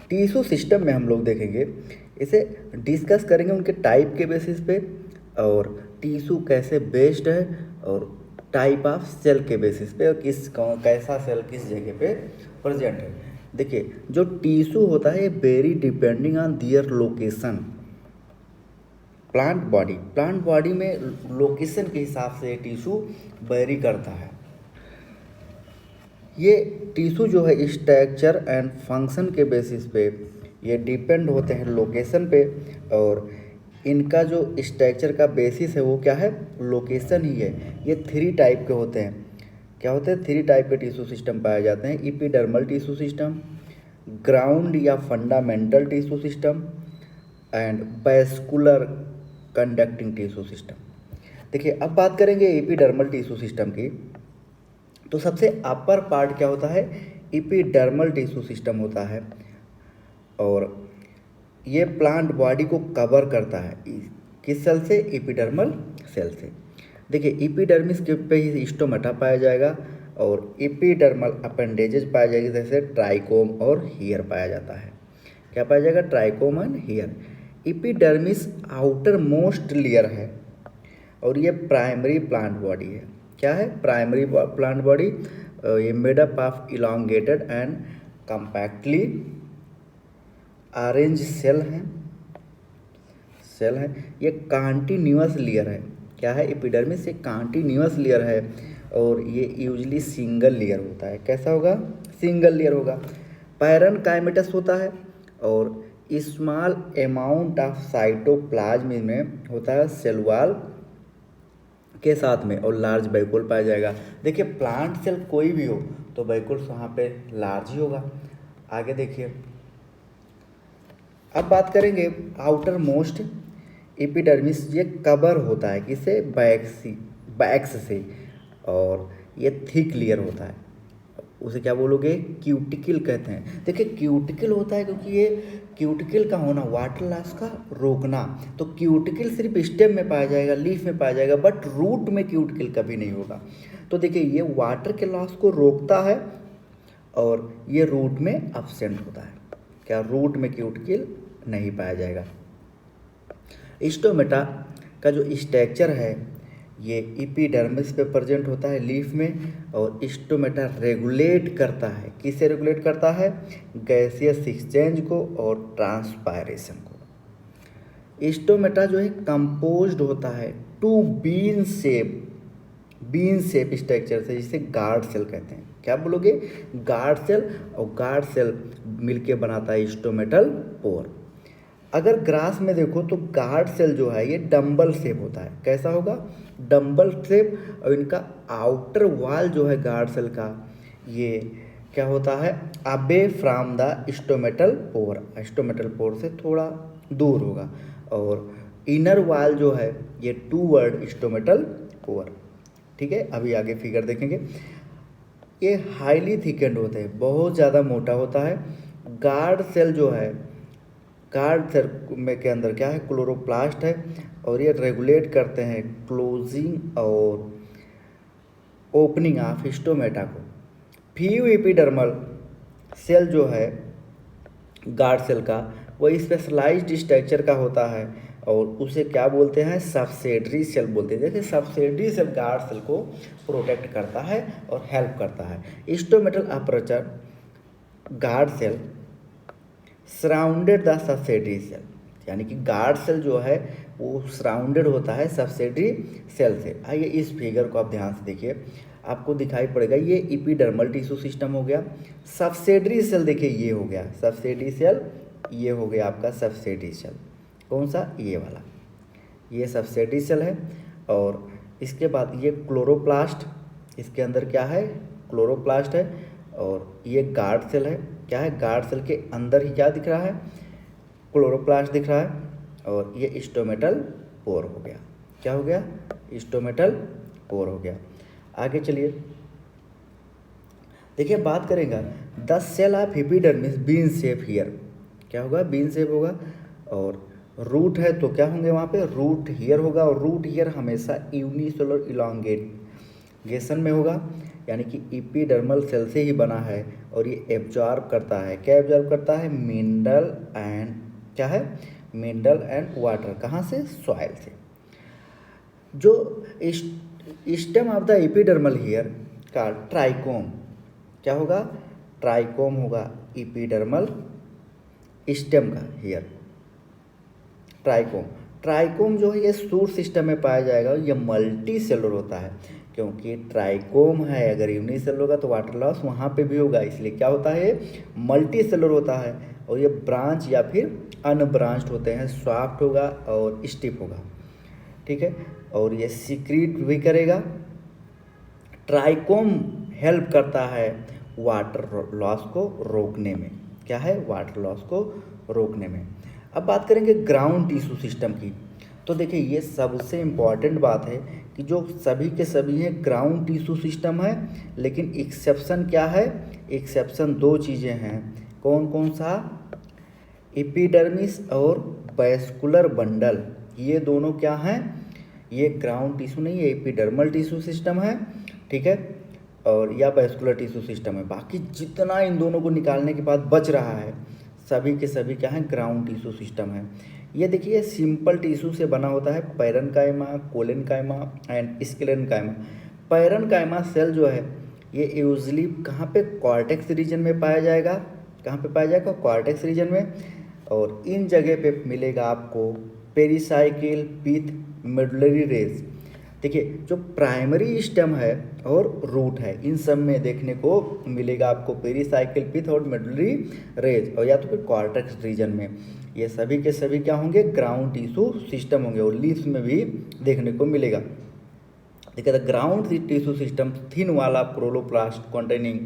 Tissue system में हम लोग देखेंगे, इसे डिस्कस करेंगे उनके टाइप के बेसिस पे, और टिश्यू कैसे बेस्ड है, और टाइप ऑफ सेल के बेसिस पे, और कैसा सेल किस जगह पे प्रेजेंट है। देखिए, जो टिश्यू होता है ये vary depending on their location. Plant body में लोकेशन के हिसाब से टिश्यू वेरी करता है। ये टिश्यू जो है स्ट्रक्चर एंड फंक्शन के बेसिस पे ये डिपेंड होते हैं लोकेशन पे, और इनका जो स्ट्रक्चर का बेसिस है वो क्या है, लोकेशन ही है। ये 3 टाइप के होते हैं। क्या होते हैं? 3 टाइप के टिश्यू सिस्टम पाए जाते हैं। एपिडर्मल टिश्यू सिस्टम, ग्राउंड या fundamental tissue system, and vascular conducting tissue system. देखिए, अब बात करेंगे एपिडर्मल टिश्यू सिस्टम की। तो सबसे अपर पार्ट क्या होता है, एपिडर्मल टिश्यू सिस्टम होता है, और ये प्लांट बॉडी को कवर करता है किस सेल से, एपिडर्मल सेल से। देखिए, एपिडर्मिस के पे ही स्टोमेटा पाया जाएगा, और एपिडर्मल अपेंडेजेज पाया जाएगा, जैसे ट्राइकोम और हीयर पाया जाता है। क्या पाया जाएगा? Trichome and here. Epidermis outer most layer है, और ये प्राइमरी प्लांट बॉडी है। क्या है? Primary plant body. ये made up of elongated and compactly arrange cell है। ये कंटिन्यूअस लेयर है। क्या है? एपिडर्मिस एक कंटिन्यूअस लेयर है, और ये यूजली सिंगल लेयर होता है। कैसा होगा? सिंगल लेयर होगा। पैरेनकाइमेटस होता है, और स्मॉल अमाउंट ऑफ साइटोप्लाज्म में होता है सेल वॉल के साथ में, और लार्ज वैक्यूल पाया जाएगा। देखिए, प्लांट सेल कोई भी हो तो वैक्यूल्स वहाँ पे लार्ज ही होगा। आगे देखिए, अब बात करेंगे आउटर मोस्ट एपिडर्मिस। ये कवर होता है किससे? बैक्स से, और ये थिक लेयर होता है। उसे क्या बोलोगे? क्यूटिकल कहते हैं। देखिए, क्यूटिकल होता है क्योंकि ये क्यूटिकल का होना वाटर लॉस का रोकना। तो क्यूटिकल सिर्फ स्टेम में पाया जाएगा, लीफ में पाया जाएगा, बट रूट में क्यूटिकल कभी नहीं होगा। तो देखिए, ये वाटर के लॉस को रोकता है, और ये रूट में एब्सेंट होता है। क्या? रूट में क्यूटिकल नहीं पाया जाएगा। स्टोमेटा का जो स्ट्रक्चर है ये एपिडर्मिस पे प्रेजेंट होता है, लीफ में, और स्टोमेटा रेगुलेट करता है। किसे रेगुलेट करता है? गैसियस एक्सचेंज को और ट्रांसपायरेशन को। स्टोमेटा जो है कंपोज्ड होता है 2 बीन शेप स्ट्रक्चर से, जिसे गार्ड सेल कहते हैं। क्या बोलोगे? गार्ड सेल, और गार्ड सेल मिलके बनाता है स्टोमेटल पोर। अगर ग्रास में देखो तो गार्ड सेल जो है ये डंबल शेप होता है। कैसा होगा? Dumbbell shape. और इनका आउटर वॉल जो है गार्ड सेल का, ये क्या होता है? अबे from the stomatal pore, stomatal pore से थोड़ा दूर होगा, और इनर वॉल जो है ये टूवर्ड स्टोमेटल पोर। ठीक है, अभी आगे फिगर देखेंगे। ये हाईली थिकेंड होते हैं, बहुत ज़्यादा मोटा होता है। गार्ड सेल जो है, गार्ड सेल में के अंदर क्या है? क्लोरोप्लास्ट है, और ये रेगुलेट करते हैं क्लोजिंग और ओपनिंग ऑफ स्टोमेटा को। फ्यू एपिडर्मल सेल जो है गार्ड सेल का, वो स्पेशलाइज्ड स्ट्रक्चर का होता है, और उसे क्या बोलते हैं? सब्सिडरी सेल बोलते हैं। देखिए, सब्सिडरी सेल गार्ड सेल को प्रोटेक्ट करता है और हेल्प करता है। Stomatal aperture guard cell surrounded the subsidiary cell, यानी कि गार्ड सेल जो है वो सराउंडेड होता है सब्सिडरी सेल से। आइए इस फिगर को आप ध्यान से देखिए, आपको दिखाई पड़ेगा ये एपिडर्मल टिश्यू सिस्टम हो गया। सब्सिडरी सेल देखिए ये हो गया सब्सिडरी सेल, ये हो गया आपका सब्सिडरी सेल। कौन सा? ये वाला, ये सब्सिडरी सेल है। और इसके बाद ये क्लोरोप्लास्ट, इसके अंदर क्या है? क्लोरोप्लास्ट है, और ये गार्ड सेल है। क्या है? गार्ड सेल के अंदर ही क्या दिख रहा है? क्लोरोप्लास्ट दिख रहा है, और ये स्टोमेटल पोर हो गया। क्या हो गया? स्टोमेटल पोर हो गया। आगे चलिए देखिए, बात करेंगे the cell of epidermis bean shape here. क्या होगा? बीन शेप होगा, और रूट है तो क्या होंगे वहाँ पे? रूट हियर होगा, और रूट हियर हमेशा यूनिसेलुलर इलांगेशन में होगा। यानी कि एपिडर्मल सेल से ही बना है और ये एब्जॉर्ब करता है, क्या एब्जॉर्ब करता है, मिनरल एंड, क्या है, मिनरल एंड वाटर, कहाँ से, सॉइल से। जो stem of the epidermal hair का ट्राइकोम, क्या होगा, ट्राइकोम होगा एपिडर्मल स्टेम का हेयर, ट्राइकोम। ट्राइकोम जो है ये सूट सिस्टम में पाया जाएगा, ये मल्टी सेलुलर होता है, क्योंकि ट्राइकोम है, अगर यूनिसेलुलर होगा तो वाटर लॉस वहाँ पे भी होगा, इसलिए क्या होता है, मल्टी सेलुलर होता है। और ये ब्रांच या फिर अनब्रांच्ड होते हैं, सॉफ्ट होगा और स्टिफ होगा, ठीक है। और ये सीक्रेट भी करेगा। ट्राइकोम हेल्प करता है वाटर लॉस को रोकने में, क्या है, वाटर लॉस को रोकने में। अब बात करेंगे ग्राउंड टिश्यू सिस्टम की, तो देखिए ये सबसे इम्पॉर्टेंट बात है कि जो सभी के सभी हैं ग्राउंड टिश्यू सिस्टम है, लेकिन एक्सेप्शन क्या है, एक्सेप्शन दो चीज़ें हैं, कौन कौन सा, एपिडर्मिस और वैस्कुलर बंडल, ये दोनों क्या हैं, ये ग्राउंड टिश्यू नहीं है, एपिडर्मल टिश्यू सिस्टम है, ठीक है, और या वैस्कुलर टिश्यू सिस्टम है। बाकी जितना इन दोनों को निकालने के बाद बच रहा है सभी के सभी क्या है, ग्राउंड टिश्यू सिस्टम है। ये देखिए सिंपल टिश्यू से बना होता है, parenchyma, collenchyma and sclerenchyma. Parenchyma cell जो है ये यूजली कहाँ पे, कॉर्टेक्स रीजन में पाया जाएगा, कहाँ पे पाया जाएगा, कॉर्टेक्स रीजन में। और इन जगह पे मिलेगा आपको पेरिसाइकिल विथ मेडुलरी रेज। देखिए जो प्राइमरी स्टेम है और रूट है, इन सब में देखने को मिलेगा आपको पेरिसाइकिल पिथ और मेडुलरी रेज, और या तो फिर कॉर्टेक्स रीजन में। ये सभी के सभी क्या होंगे, ग्राउंड टिश्यू सिस्टम होंगे, और लीव्स में भी देखने को मिलेगा। देखिए the ground tissue system thin वाला chloroplast containing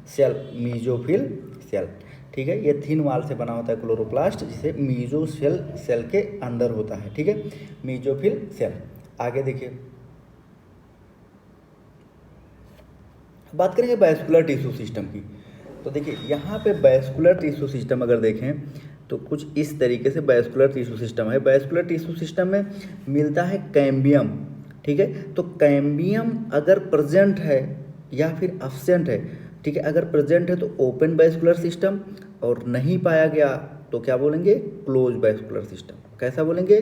cell mesophyll cell, ठीक है, ये थिन वाल से बना होता है क्लोरोप्लास्ट, जिसे मीजोफिल सेल के अंदर होता है, ठीक है, मीजोफिल सेल। आगे देखिए बात करेंगे वैस्कुलर टिश्यू सिस्टम की, तो देखिए यहाँ पे वैस्कुलर टिश्यू सिस्टम अगर देखें तो कुछ इस तरीके से वैस्कुलर टिश्यू सिस्टम है। वैस्कुलर टिश्यू सिस्टम में मिलता है कैम्बियम, ठीक है, तो कैम्बियम अगर प्रेजेंट है या फिर अब्सेंट है, ठीक है, अगर प्रेजेंट है तो ओपन वैस्कुलर सिस्टम, और नहीं पाया गया तो क्या बोलेंगे, क्लोज वैस्कुलर सिस्टम। कैसा बोलेंगे,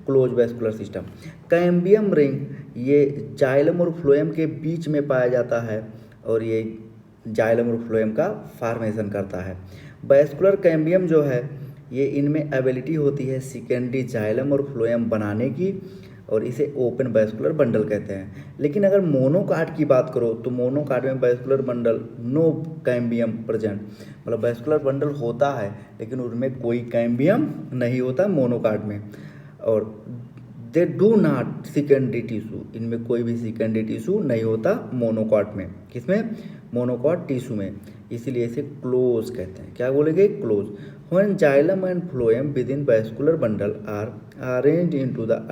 close vascular system. Cambium ring ये जाइलम और फ्लोएम के बीच में पाया जाता है, और ये जाइलम और फ्लोएम का फॉर्मेशन करता है। वैस्कुलर कैम्बियम जो है ये इनमें एबिलिटी होती है सेकेंडरी जाइलम और फ्लोएम बनाने की, और इसे ओपन वैस्कुलर बंडल कहते हैं। लेकिन अगर मोनोकाट की बात करो तो मोनोकाट में vascular bundle no cambium present, मतलब वैस्कुलर बंडल होता है लेकिन उनमें कोई कैम्बियम नहीं होता मोनोकाट में। और they do not secondary tissue, इनमें कोई भी सेकेंडरी टिश्यू नहीं होता मोनोकॉट में, किसमें, मोनोकॉट टिश्यू में, इसीलिए इसे क्लोज कहते हैं। क्या बोलेंगे, close. When xylem and phloem within vascular bundle are arranged into the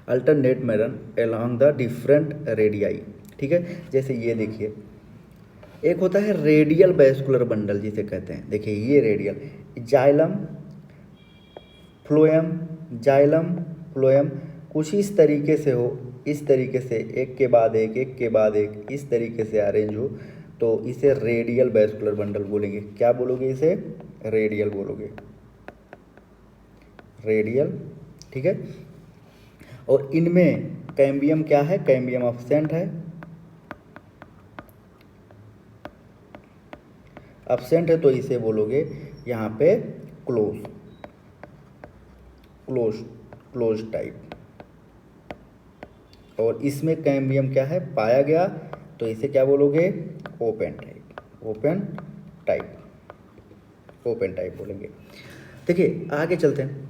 alternate manner along the different radii, ठीक है। जैसे ये देखिए एक होता है रेडियल वैस्कुलर बंडल जिसे कहते हैं, देखिए ये radial, xylem phloem, xylem phloem कुछ इस तरीके से हो, इस तरीके से एक के बाद एक, एक के बाद एक, इस तरीके से अरेंज हो, तो इसे रेडियल वैस्कुलर बंडल बोलेंगे। क्या बोलोगे, इसे रेडियल बोलोगे, रेडियल, ठीक है। और इनमें कैम्बियम क्या है, कैम्बियम अब्सेंट है, अब्सेंट है तो इसे बोलोगे यहाँ पे क्लोज, क्लोज, क्लोज टाइप। और इसमें कैम्बियम क्या है, पाया गया, तो इसे क्या बोलोगे, open type, open type, open type बोलेंगे। देखिए आगे चलते हैं,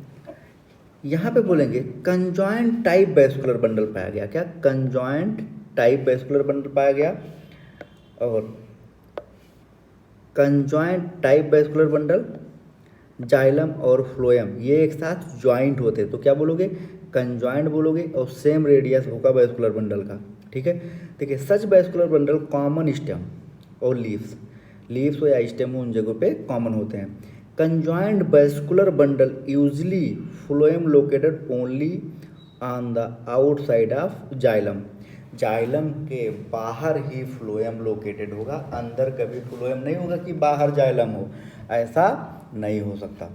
यहाँ पे बोलेंगे कंजॉइंट टाइप वैस्कुलर बंडल पाया गया। क्या, कंजॉइंट टाइप वैस्कुलर बंडल पाया गया। और conjoint type vascular bundle xylem और फ्लोएम ये एक साथ ज्वाइंट होते हैं, तो क्या बोलोगे, कंजॉइंट बोलोगे, और सेम रेडियस होगा वैस्कुलर बंडल का, ठीक है। देखिए सच वैस्कुलर बंडल कॉमन स्टेम और लीव्स, लीव्स हो या स्टेम उन जगहों पे कॉमन होते हैं। Conjoint vascular bundle usually phloem located only on the outside of xylem. Xylem के बाहर ही फ्लोएम लोकेटेड होगा, अंदर कभी फ्लोएम नहीं होगा कि बाहर जाइलम हो, ऐसा नहीं हो सकता।